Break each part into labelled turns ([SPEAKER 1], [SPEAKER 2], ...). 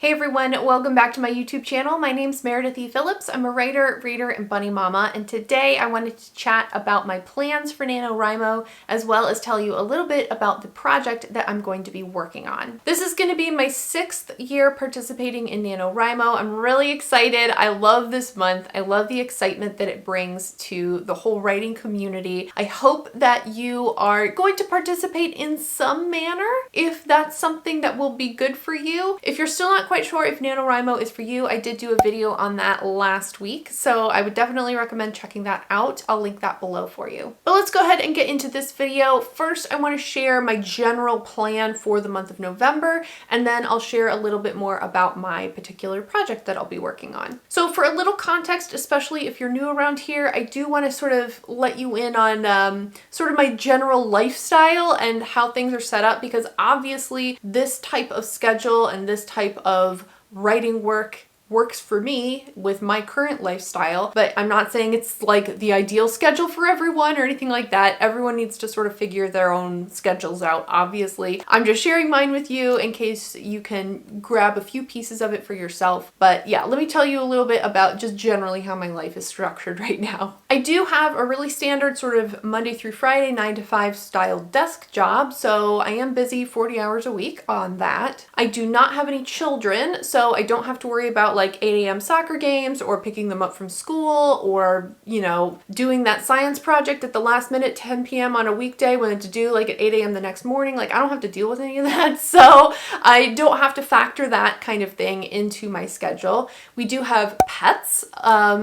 [SPEAKER 1] Hey everyone, welcome back to my YouTube channel. My name's Meredith Phillips. I'm a writer, reader, and bunny mama, and today I wanted to chat about my plans for NaNowrimo, as well as tell you a little bit about the project that I'm going to be working on. This is going to be my 6th year participating in NaNowrimo. I'm really excited. I love this month. I love the excitement that it brings to the whole writing community. I hope that you are going to participate in some manner, if that's something that will be good for you. If you're still not quite sure if NaNowrimo is for you, I did do a video on that last week, so I would definitely recommend checking that out. I'll link that below for you. But let's go ahead and get into this video. First, I want to share my general plan for the month of November, and then I'll share a little bit more about my particular project that I'll be working on. So for a little context, especially if you're new around here, I do want to sort of let you in on sort of my general lifestyle and how things are set up, because obviously this type of schedule and this type of writing works for me with my current lifestyle, but I'm not saying it's like the ideal schedule for everyone or anything like that. Everyone needs to sort of figure their own schedules out, obviously. I'm just sharing mine with you in case you can grab a few pieces of it for yourself. But yeah, let me tell you a little bit about just generally how my life is structured right now. I do have a really standard sort of Monday through Friday 9 to 5 style desk job, so I am busy 40 hours a week on that. I do not have any children, so I don't have to worry about like 8 a.m. soccer games or picking them up from school or, you know, doing that science project at the last minute, 10 p.m. on a weekday when it's due like at 8 a.m. the next morning. Like, I don't have to deal with any of that. So I don't have to factor that kind of thing into my schedule. We do have pets.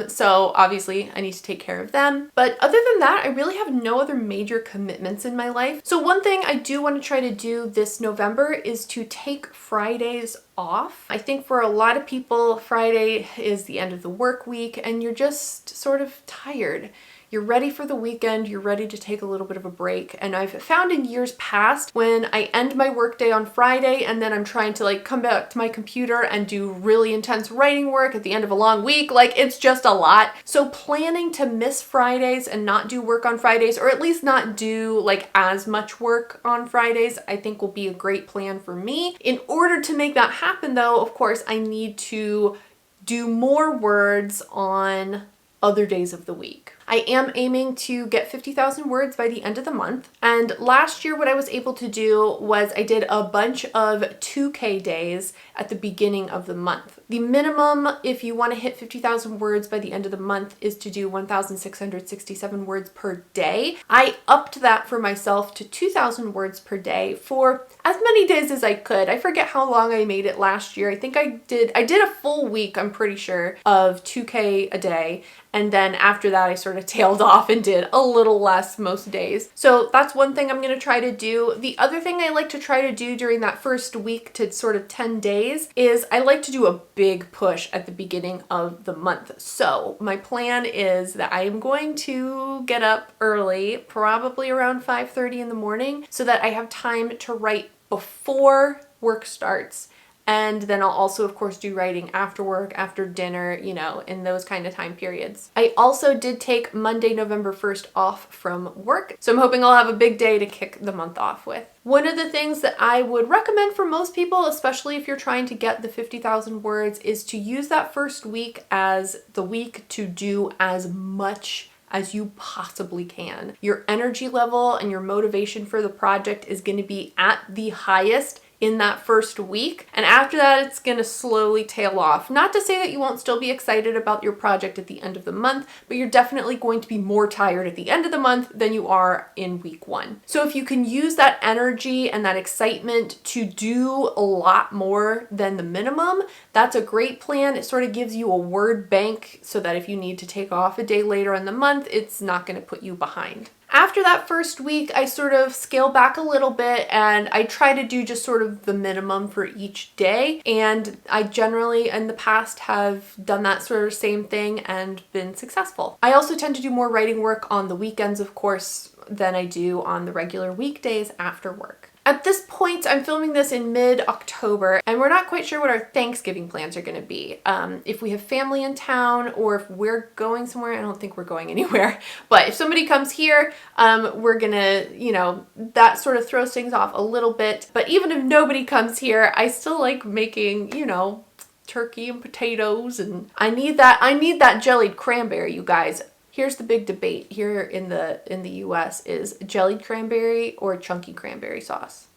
[SPEAKER 1] So obviously I need to take care of them. But other than that, I really have no other major commitments in my life. So one thing I do want to try to do this November is to take Fridays off. I think for a lot of people, Friday is the end of the work week and you're just sort of tired. You're ready for the weekend, you're ready to take a little bit of a break. And I've found in years past when I end my workday on Friday and then I'm trying to like come back to my computer and do really intense writing work at the end of a long week, like it's just a lot. So planning to miss Fridays and not do work on Fridays, or at least not do like as much work on Fridays, I think will be a great plan for me. In order to make that happen though, of course, I need to do more words on other days of the week. I am aiming to get 50,000 words by the end of the month. And last year what I was able to do was I did a bunch of 2K days at the beginning of the month. The minimum if you want to hit 50,000 words by the end of the month is to do 1,667 words per day. I upped that for myself to 2,000 words per day for as many days as I could. I forget how long I made it last year. I think I did a full week, I'm pretty sure, of 2K a day. And then after that, I sort of tailed off and did a little less most days. So that's one thing I'm going to try to do. The other thing I like to try to do during that first week to sort of 10 days is I like to do a big push at the beginning of the month. So my plan is that I am going to get up early, probably around 5:30 in the morning, so that I have time to write before work starts. And then I'll also, of course, do writing after work, after dinner, you know, in those kind of time periods. I also did take Monday, November 1st off from work. So I'm hoping I'll have a big day to kick the month off with. One of the things that I would recommend for most people, especially if you're trying to get the 50,000 words, is to use that first week as the week to do as much as you possibly can. Your energy level and your motivation for the project is going to be at the highest in that first week, and after that it's gonna slowly tail off. Not to say that you won't still be excited about your project at the end of the month, but you're definitely going to be more tired at the end of the month than you are in week one. So if you can use that energy and that excitement to do a lot more than the minimum, that's a great plan. It sort of gives you a word bank so that if you need to take off a day later in the month, it's not gonna put you behind. After that first week, I sort of scale back a little bit and I try to do just sort of the minimum for each day. And I generally in the past have done that sort of same thing and been successful. I also tend to do more writing work on the weekends, of course, than I do on the regular weekdays after work. At this point, I'm filming this in mid-October, and we're not quite sure what our Thanksgiving plans are going to be. If we have family in town or if we're going somewhere, I don't think we're going anywhere. But if somebody comes here, we're gonna, you know, that sort of throws things off a little bit. But even if nobody comes here, I still like making, you know, turkey and potatoes, and I need that jellied cranberry, you guys. Here's the big debate here in the US is jellied cranberry or chunky cranberry sauce.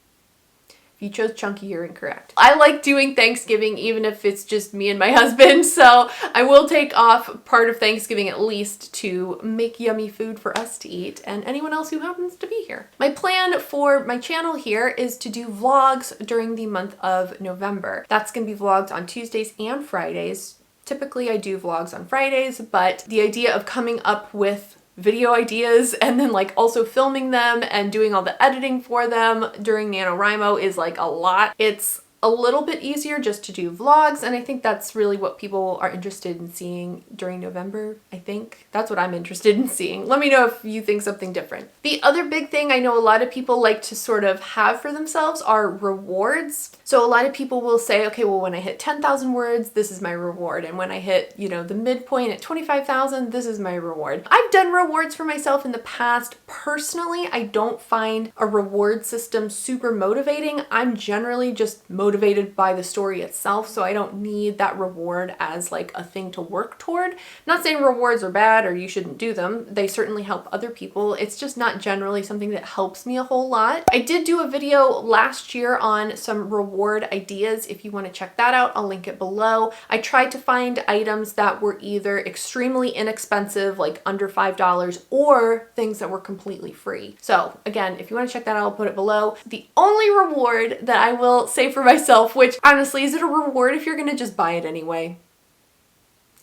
[SPEAKER 1] If you chose chunky, you're incorrect. I like doing Thanksgiving even if it's just me and my husband, so I will take off part of Thanksgiving at least to make yummy food for us to eat and anyone else who happens to be here. My plan for my channel here is to do vlogs during the month of November. That's gonna be vlogs on Tuesdays and Fridays. Typically I do vlogs on Fridays, but the idea of coming up with video ideas and then like also filming them and doing all the editing for them during NaNoWriMo is like a lot. It's a little bit easier just to do vlogs, and I think that's really what people are interested in seeing during November. I think that's what I'm interested in seeing. Let me know if you think something different. The other big thing I know a lot of people like to sort of have for themselves are rewards. So a lot of people will say, okay, well, when I hit 10,000 words, this is my reward. And when I hit, you know, the midpoint at 25,000, this is my reward. I've done rewards for myself in the past. Personally, I don't find a reward system super motivating. I'm generally just motivated by the story itself, so I don't need that reward as like a thing to work toward. Not saying rewards are bad or you shouldn't do them. They certainly help other people. It's just not generally something that helps me a whole lot. I did do a video last year on some reward ideas. If you want to check that out, I'll link it below. I tried to find items that were either extremely inexpensive, like under $5, or things that were completely free. So again, if you want to check that out, I'll put it below. The only reward that I will say for myself, which honestly, is it a reward if you're gonna just buy it anyway?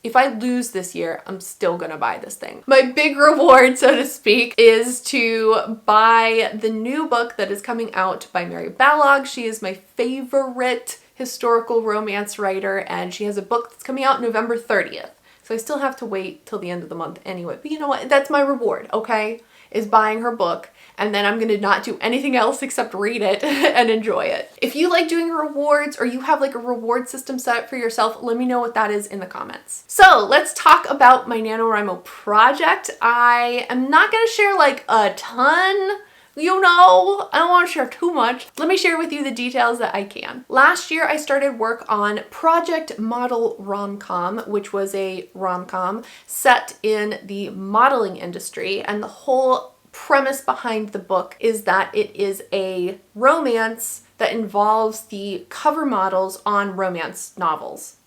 [SPEAKER 1] If I lose this year, I'm still gonna buy this thing. My big reward, so to speak, is to buy the new book that is coming out by Mary Balogh. She is my favorite historical romance writer, and she has a book that's coming out November 30th. So I still have to wait till the end of the month anyway. But you know what? That's my reward, okay? Is buying her book, and then I'm gonna not do anything else except read it and enjoy it. If you like doing rewards or you have like a reward system set up for yourself, let me know what that is in the comments. So let's talk about my NaNoWriMo project. I am not gonna share like a ton, you know, I don't want to share too much. Let me share with you the details that I can. Last year, I started work on Project Model Rom-Com, which was a rom-com set in the modeling industry. And the whole premise behind the book is that it is a romance that involves the cover models on romance novels,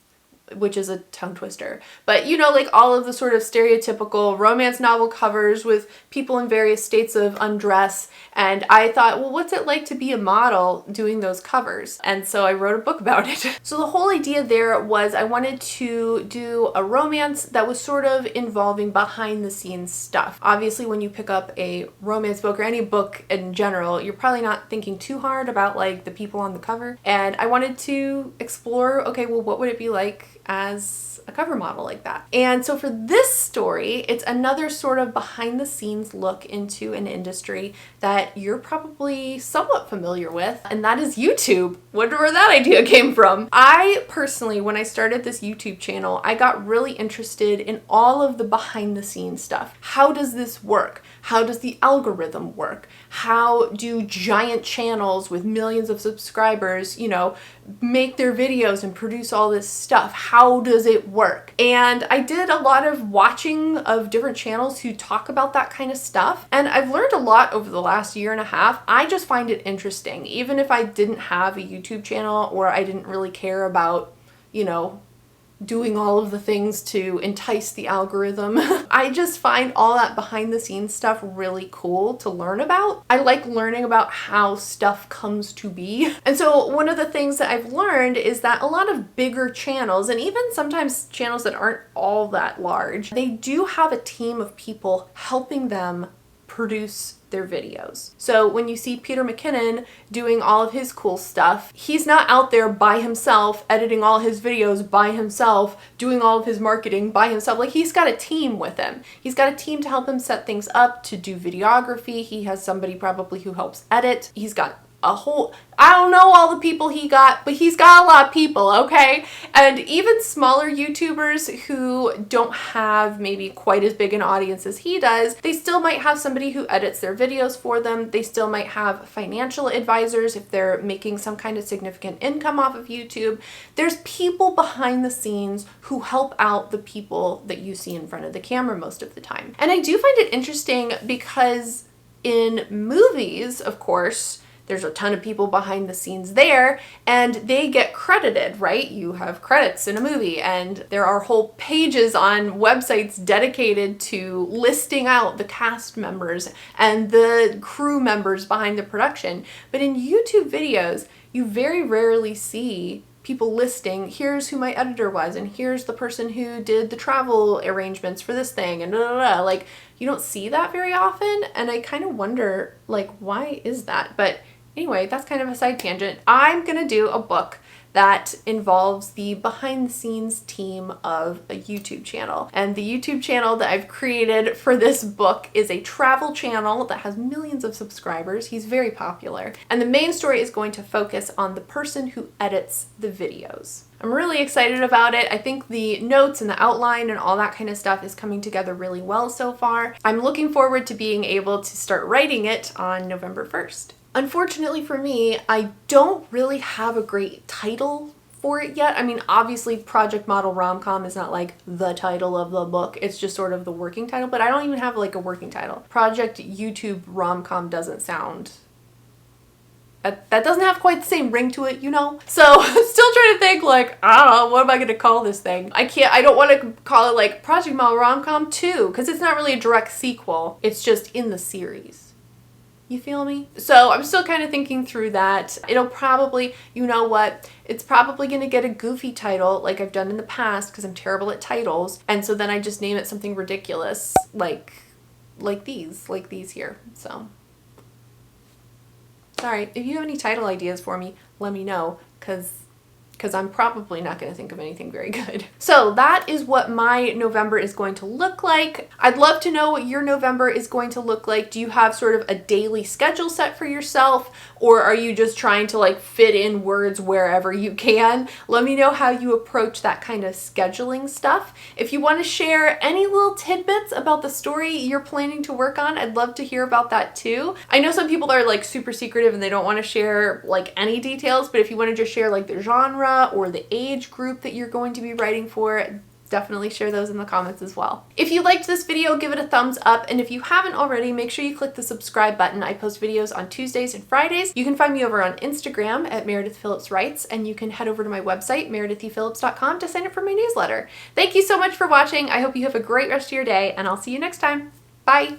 [SPEAKER 1] which is a tongue twister. But you know, like all of the sort of stereotypical romance novel covers with people in various states of undress. And I thought, well, what's it like to be a model doing those covers? And so I wrote a book about it. So the whole idea there was I wanted to do a romance that was sort of involving behind the scenes stuff. Obviously, when you pick up a romance book or any book in general, you're probably not thinking too hard about like the people on the cover. And I wanted to explore, okay, well, what would it be like as a cover model like that? And so for this story, it's another sort of behind the scenes look into an industry that you're probably somewhat familiar with, and that is YouTube. Wonder where that idea came from. I personally, when I started this YouTube channel, I got really interested in all of the behind the scenes stuff. How does this work? How does the algorithm work? How do giant channels with millions of subscribers, you know, make their videos and produce all this stuff? How does it work? And I did a lot of watching of different channels who talk about that kind of stuff. And I've learned a lot over the last year and a half. I just find it interesting. Even if I didn't have a YouTube channel or I didn't really care about, you know, doing all of the things to entice the algorithm. I just find all that behind the scenes stuff really cool to learn about. I like learning about how stuff comes to be. And so one of the things that I've learned is that a lot of bigger channels, and even sometimes channels that aren't all that large, they do have a team of people helping them produce their videos. So when you see Peter McKinnon doing all of his cool stuff, he's not out there by himself, editing all his videos by himself, doing all of his marketing by himself. Like, he's got a team with him. He's got a team to help him set things up, to do videography. He has somebody probably who helps edit. He's got a whole, I don't know all the people he got, but he's got a lot of people, okay? And even smaller YouTubers who don't have maybe quite as big an audience as he does, they still might have somebody who edits their videos for them. They still might have financial advisors if they're making some kind of significant income off of YouTube. There's people behind the scenes who help out the people that you see in front of the camera most of the time. And I do find it interesting because in movies, of course, there's a ton of people behind the scenes there and they get credited, right? You have credits in a movie and there are whole pages on websites dedicated to listing out the cast members and the crew members behind the production. But in YouTube videos, you very rarely see people listing, here's who my editor was, and here's the person who did the travel arrangements for this thing, and blah, blah, blah. Like, you don't see that very often, and I kind of wonder, like, why is that? But anyway, that's kind of a side tangent. I'm gonna do a book that involves the behind the scenes team of a YouTube channel. And the YouTube channel that I've created for this book is a travel channel that has millions of subscribers. He's very popular. And the main story is going to focus on the person who edits the videos. I'm really excited about it. I think the notes and the outline and all that kind of stuff is coming together really well so far. I'm looking forward to being able to start writing it on November 1st. Unfortunately for me, I don't really have a great title for it yet. I mean, obviously Project Model Rom-Com is not like the title of the book. It's just sort of the working title, but I don't even have like a working title. Project YouTube Rom-Com doesn't sound, that doesn't have quite the same ring to it, you know? So I'm still trying to think like, I don't know, what am I gonna call this thing? I don't want to call it like Project Model Rom-Com 2, because it's not really a direct sequel. It's just in the series. You feel me? So I'm still kind of thinking through that. It'll probably, you know what, it's probably gonna get a goofy title like I've done in the past because I'm terrible at titles. And so then I just name it something ridiculous like these here. So, all right, if you have any title ideas for me, let me know because I'm probably not going to think of anything very good. So that is what my November is going to look like. I'd love to know what your November is going to look like. Do you have sort of a daily schedule set for yourself, or are you just trying to like fit in words wherever you can? Let me know how you approach that kind of scheduling stuff. If you want to share any little tidbits about the story you're planning to work on, I'd love to hear about that too. I know some people are like super secretive and they don't want to share like any details, but if you want to just share like the genre or the age group that you're going to be writing for, definitely share those in the comments as well. If you liked this video, give it a thumbs up, and if you haven't already, make sure you click the subscribe button. I post videos on Tuesdays and Fridays. You can find me over on Instagram at Meredith Phillips Writes, and you can head over to my website, meredithphillips.com, to sign up for my newsletter. Thank you so much for watching. I hope you have a great rest of your day, and I'll see you next time. Bye!